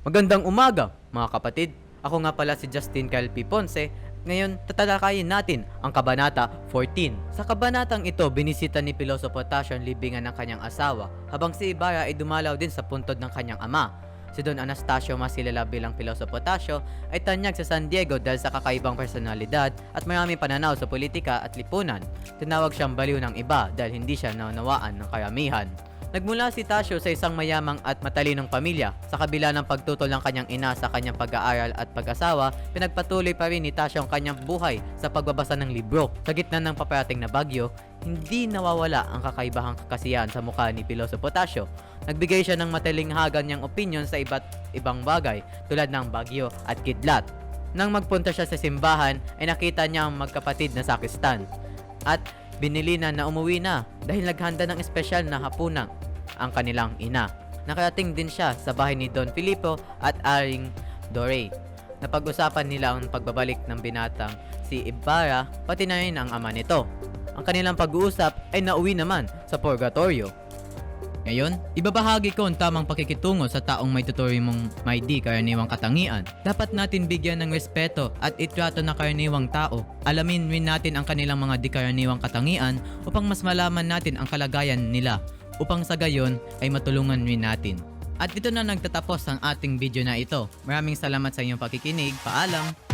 Magandang umaga, mga kapatid. Ako nga pala si Justin Kyle P. Ponce. Ngayon, tatalakayin natin ang Kabanata 14. Sa kabanatang ito, binisita ni Piloso Potasio ang libingan ng kanyang asawa, habang si Ibarra ay dumalaw din sa puntod ng kanyang ama. Si Don Anastasio, mas kilala bilang Piloso Potasio, ay tanyag sa San Diego dahil sa kakaibang personalidad at maraming pananaw sa politika at lipunan. Tinawag siyang baliw ng iba dahil hindi siya naunawaan ng karamihan. Nagmula si Tasio sa isang mayamang at matalinong pamilya. Sa kabila ng pagtutol ng kanyang ina sa kanyang pag-aaral at pag-asawa, pinagpatuloy pa rin ni Tasio ang kanyang buhay sa pagbabasa ng libro. Sa gitna ng paparating na bagyo, hindi nawawala ang kakaibahang kakasiyahan sa mukha ni Piloso Potasio. Nagbigay siya ng matalinghagan niyang opinyon sa iba't ibang bagay tulad ng bagyo at kidlat. Nang magpunta siya sa simbahan, ay nakita niya ang magkapatid na sakristan at binili na umuwi na dahil naghanda ng espesyal na hapunan ang kanilang ina. Nakarating din siya sa bahay ni Don Filipo at Aring Dore. Napag-usapan nila ang pagbabalik ng binatang si Ibarra pati na rin ang ama nito. Ang kanilang pag-uusap ay nauwi naman sa purgatorio. Ngayon, ibabahagi ko ang tamang pakikitungo sa taong may tuturing mong may di karaniwang katangian. Dapat natin bigyan ng respeto at itrato na karaniwang tao. Alamin rin natin ang kanilang mga di karaniwang katangian upang mas malaman natin ang kalagayan nila, upang sa gayon ay matulungan rin natin. At dito na nagtatapos ang ating video na ito. Maraming salamat sa inyong pakikinig. Paalam!